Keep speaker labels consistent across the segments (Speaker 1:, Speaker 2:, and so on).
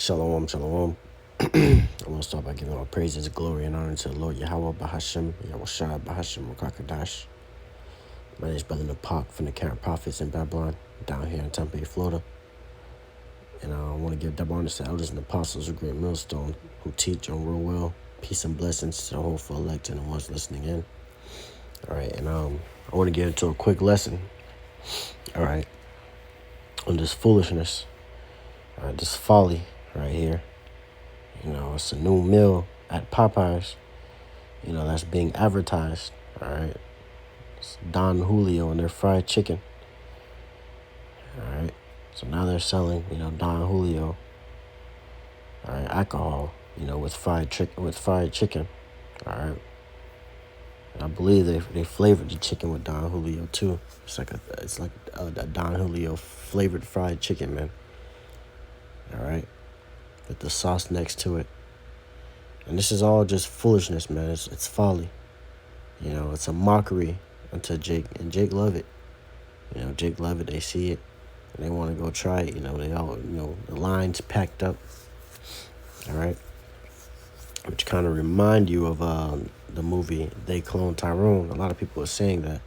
Speaker 1: Shalom, shalom. I want to start by giving all praises, glory, and honor to the Lord Yahweh Bahashem, Yahushua Bahashem Rakakadash. My name is Brother Napak from the Current Prophets in Babylon, down here in Tampa Bay, Florida. And I want to give double honor to the elders and apostles of Great Millstone who teach on real well. Peace and blessings to the whole for elect and the ones listening in. All right, and I want to get into a quick lesson. All right, on this foolishness, this folly right here. It's a new meal at Popeyes, that's being advertised, all right? It's Don Julio and their fried chicken, all right? So now they're selling, Don Julio, all right, alcohol, with fried chicken, all right? And I believe they flavored the chicken with Don Julio too. It's like a Don Julio flavored fried chicken, man, all right? With the sauce next to it. And this is all just foolishness, man. It's folly. It's a mockery unto Jake. And Jake love it. Jake love it. They see it. And they want to go try it. They all, the line's packed up. All right. Which kind of remind you of the movie They Clone Tyrone. A lot of people are saying that.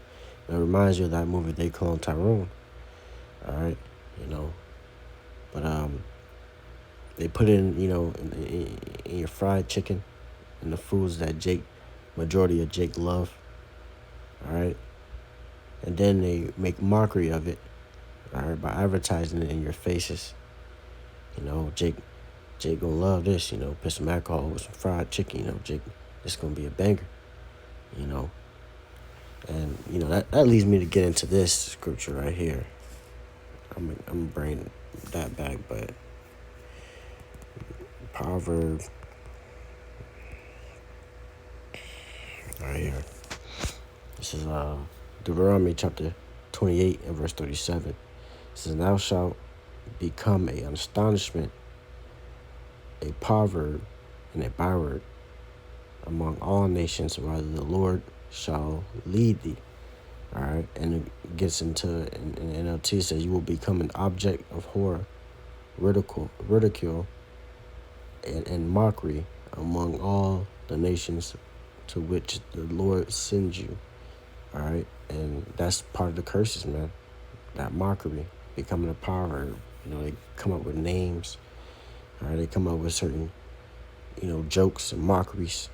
Speaker 1: It reminds you of that movie They Clone Tyrone. All right. But they put in, in your fried chicken and the foods that majority of Jake love, all right? And then they make mockery of it, all right, by advertising it in your faces. Jake gonna love this, put some alcohol with some fried chicken, Jake, it's gonna be a banger, And, that leads me to get into this scripture right here. I'm gonna bring that back, but Proverb right here. This is Deuteronomy chapter 28 and verse 37. It says, "Thou shalt become an astonishment, a proverb, and a byword among all nations, rather the Lord shall lead thee." All right, and it gets into in the NLT, says, "You will become an object of horror, ridicule, and mockery among all the nations to which the Lord sends you." All right, and that's part of the curses, man. That mockery, becoming a proverb. They come up with names. All right, they come up with certain, jokes and mockeries.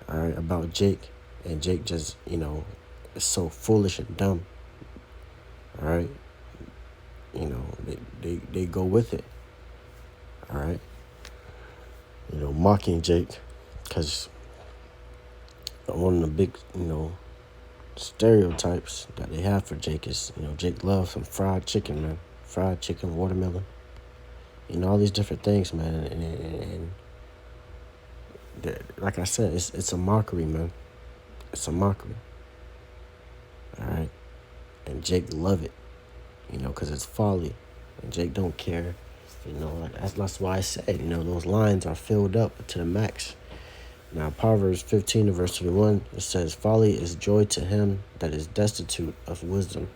Speaker 1: All right, about Jake, and Jake just, is so foolish and dumb. All right, they go with it. All right. Mocking Jake, because one of the big, stereotypes that they have for Jake is, Jake loves some fried chicken, man. Fried chicken, watermelon, all these different things, man. And like I said, it's a mockery, man. It's a mockery. All right. And Jake love it, because it's folly. And Jake don't care. That's why I said, those lines are filled up to the max. Now, Proverbs 15 and verse 21, it says, "Folly is joy to him that is destitute of wisdom."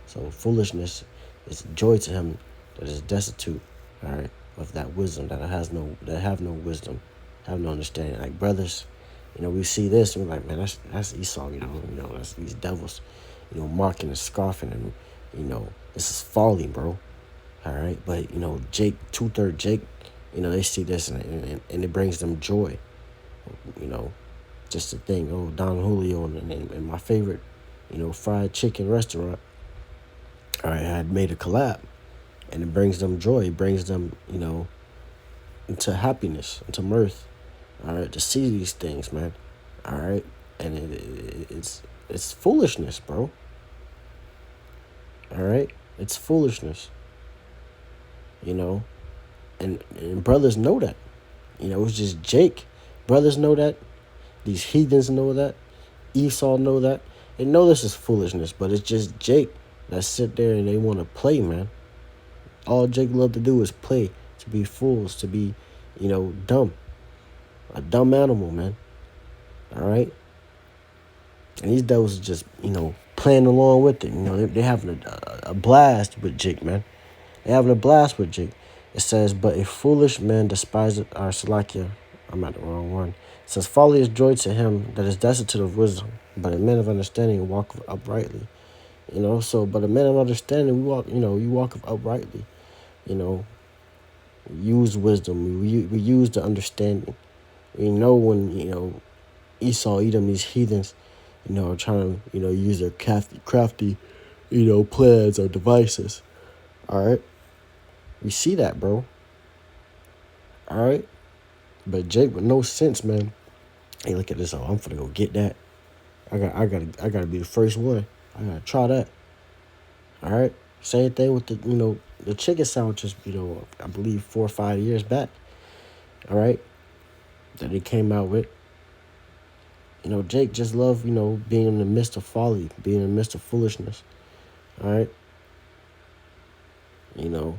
Speaker 1: So foolishness is joy to him that is destitute, all right, of that wisdom, that have no wisdom, have no understanding. Like brothers, we see this and we're like, man, that's Esau, that's these devils, mocking and scoffing, and this is folly, bro. All right, but Jake, 2/3 Jake, they see this and it brings them joy. Just to think, Don Julio and my favorite, fried chicken restaurant, all right, had made a collab, and it brings them joy. It brings them, into happiness, into mirth. All right, to see these things, man. All right, and it's foolishness, bro. All right, it's foolishness. And brothers know that. It's just Jake. Brothers know that. These heathens know that. Esau know that. They know this is foolishness, but it's just Jake that sit there and they want to play, man. All Jake love to do is play, to be fools, to be, dumb. A dumb animal, man. All right? And these devils are just, playing along with it. They're having a blast with Jake, man. They're having a blast with Jake. It says, but a foolish man despises our Salakia. I'm at the wrong one. It says, folly is joy to him that is destitute of wisdom, but a man of understanding walk uprightly. So, but a man of understanding, you walk uprightly. Use wisdom. We use the understanding. We know when, Esau, Edom, these heathens, are trying to, use their crafty, plans or devices. All right. We see that, bro. All right. But Jake with no sense, man. Hey, look at this. Oh, I'm finna go get that. I gotta be the first one. I gotta try that. All right. Same thing with the chicken sandwiches, I believe 4 or 5 years back. All right. That he came out with. Jake just loved, being in the midst of folly, being in the midst of foolishness. All right. And,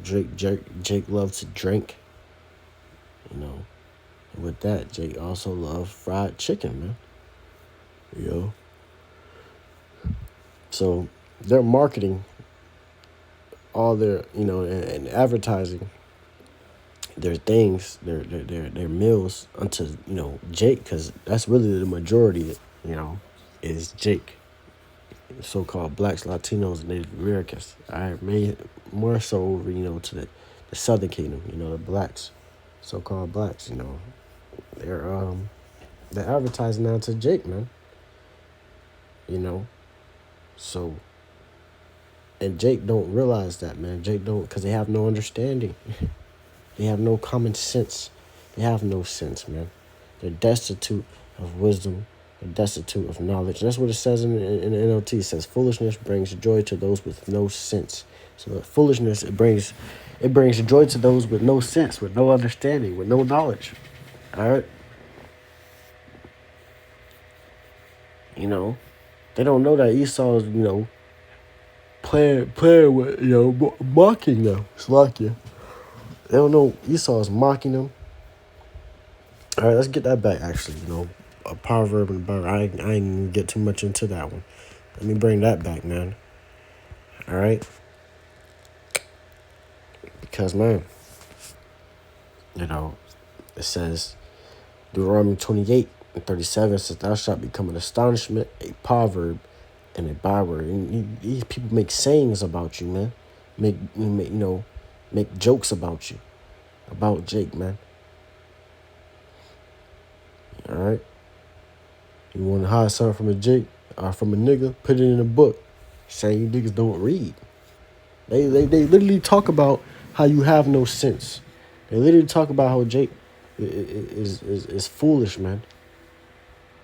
Speaker 1: Jake loves to drink. And with that, Jake also loved fried chicken, man. So they're marketing all their, and advertising their things, their meals unto, Jake, because that's really the majority, is Jake. So-called blacks, Latinos, and Native Americans. I made more so over, to the Southern Kingdom, the blacks, so-called blacks, they're advertising now to Jake, man. So, and Jake don't realize that, man. Jake don't, because they have no understanding. They have no common sense. They have no sense, man. They're destitute of wisdom. They're destitute of knowledge. And that's what it says in the NLT. It says, foolishness brings joy to those with no sense. So the foolishness, it brings joy to those with no sense, with no understanding, with no knowledge. All right? They don't know that Esau is, playing with, mocking them. It's like you. They don't know Esau is mocking them. All right, let's get that back, actually. A proverb and a Bible. I ain't even get too much into that one. Let me bring that back, man. All right? Because, man, it says, Deuteronomy 28:37 says, thou shalt become an astonishment, a proverb, and a byword. And these people make sayings about you, man. Make jokes about you, about Jake, man. All right? You want to hide something from a Jake or from a nigga, put it in a book. Saying you niggas don't read. They literally talk about how you have no sense. They literally talk about how Jake is foolish, man.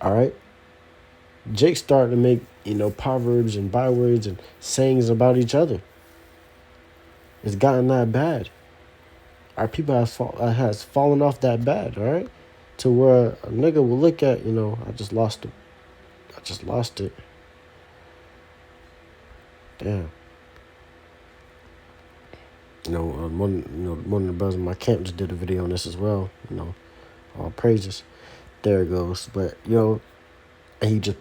Speaker 1: All right? Jake started to make, proverbs and bywords and sayings about each other. It's gotten that bad. Our people has fallen off that bad, all right? To where a nigga will look at, I just lost it. Damn. One of the brothers in my camp just did a video on this as well. All praises. There it goes. But and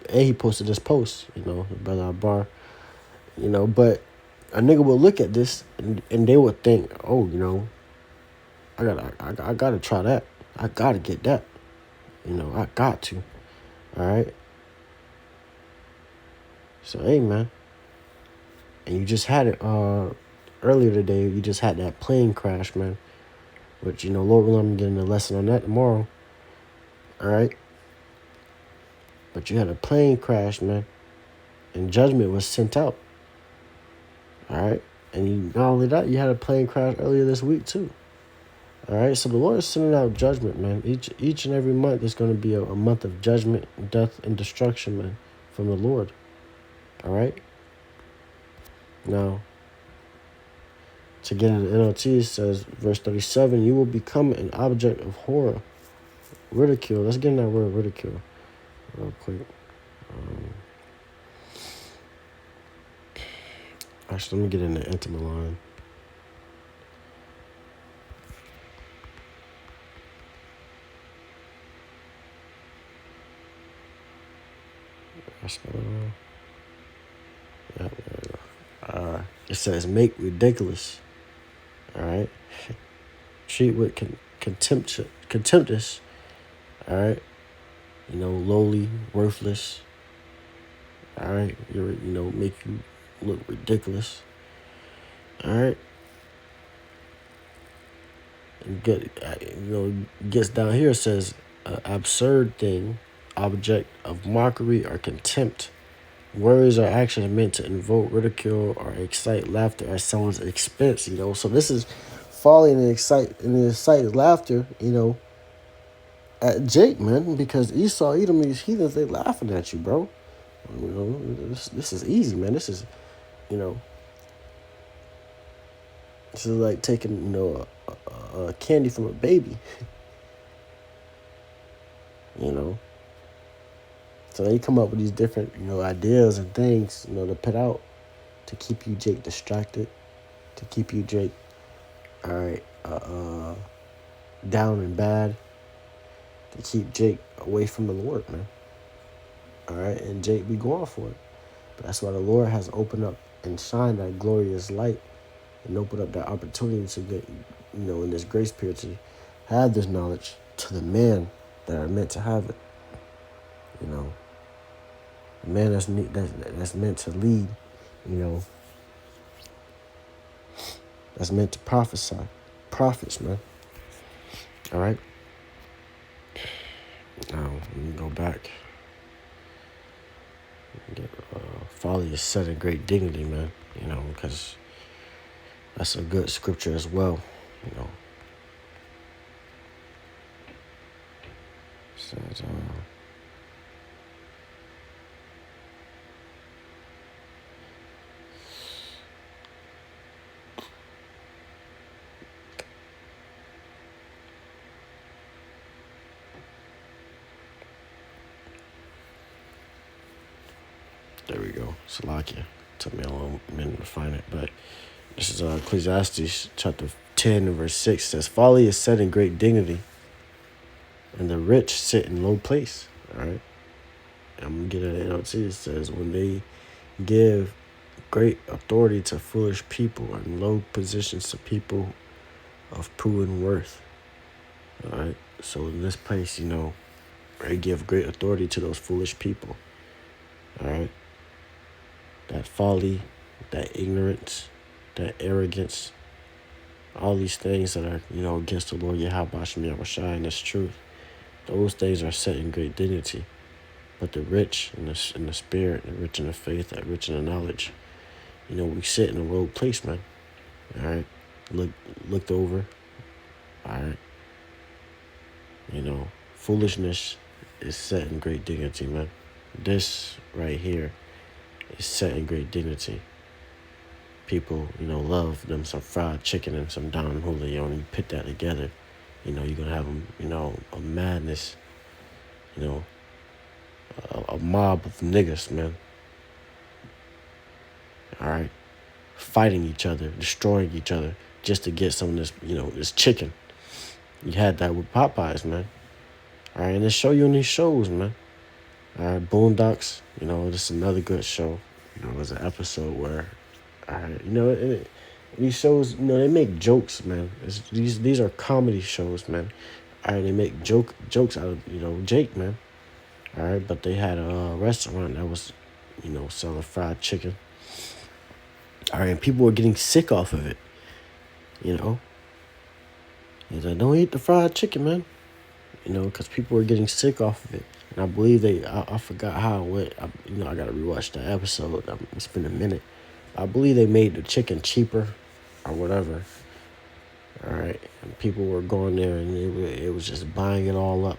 Speaker 1: he posted this post. The brother Abar. But a nigga will look at this and they would think, oh, I gotta try that. I gotta get that. I got to. All right. So hey, man. And you just had it earlier today. You just had that plane crash, man. Which Lord willing, I'm getting a lesson on that tomorrow. All right. But you had a plane crash, man. And judgment was sent out. All right. And not only that, you had a plane crash earlier this week, too. All right. So the Lord is sending out judgment, man. Each and every month, there's going to be a month of judgment, death, and destruction, man, from the Lord. All right. Now, to get into NLT, it says, verse 37, you will become an object of horror, ridicule. Let's get in that word ridicule real quick. Actually, let me get in the intimate line. Yeah, there we go. It says make ridiculous. All right. Treat with contemptuous. All right. Lowly, worthless. All right. Make you look ridiculous. All right. And gets down here, it says absurd thing, object of mockery or contempt. Words or actions meant to invoke ridicule or excite laughter at someone's expense. So this is folly and incite laughter. At Jake, man, because Esau, Edom, these heathens, they laughing at you, bro. This is easy, man. This is, this is like taking, a candy from a baby. So they come up with these different, ideas and things, to put out to keep you, Jake, distracted, to keep you, Jake, all right, down and bad, to keep Jake away from the Lord, man. All right, and Jake be going for it. But that's why the Lord has opened up and shined that glorious light and opened up that opportunity to get, in this grace period to have this knowledge to the men that are meant to have it. The man that's meant to lead, that's meant to prophesy. Prophets, man. All right. Now, let me go back. Folly is set in great dignity, man. Because that's a good scripture as well. Says, there we go. Salakia. Took me a little minute to find it, but this is Ecclesiastes chapter 10 and verse 6 says, folly is set in great dignity, and the rich sit in low place. All right. I'm going to get it. It says, when they give great authority to foolish people and low positions to people of proven worth. All right. So in this place, they give great authority to those foolish people. All right. That folly, that ignorance, that arrogance, all these things that are, against the Lord Yahweh and this truth, those things are set in great dignity. But the rich in the spirit, the rich in the faith, the rich in the knowledge, we sit in a low place, man. All right. Looked over. All right. Foolishness is set in great dignity, man. This right here is set in great dignity. People, love them some fried chicken and some Don Julio, and you put that together, you're going to have them, a madness, a mob of niggas, man. All right. Fighting each other, destroying each other just to get some of this, this chicken. You had that with Popeyes, man. All right. And they show you in these shows, man. All right. Boondocks, this is another good show. There's an episode where, all right, these shows, they make jokes, man. These are comedy shows, man. All right. They make jokes out of, Jake, man. All right. But they had a restaurant that was, selling fried chicken. All right, and people were getting sick off of it, He's like, don't eat the fried chicken, man. Because people were getting sick off of it. And I believe I forgot how it went. I got to rewatch the episode. It's been a minute. I believe they made the chicken cheaper or whatever. All right, and people were going there and it was just buying it all up.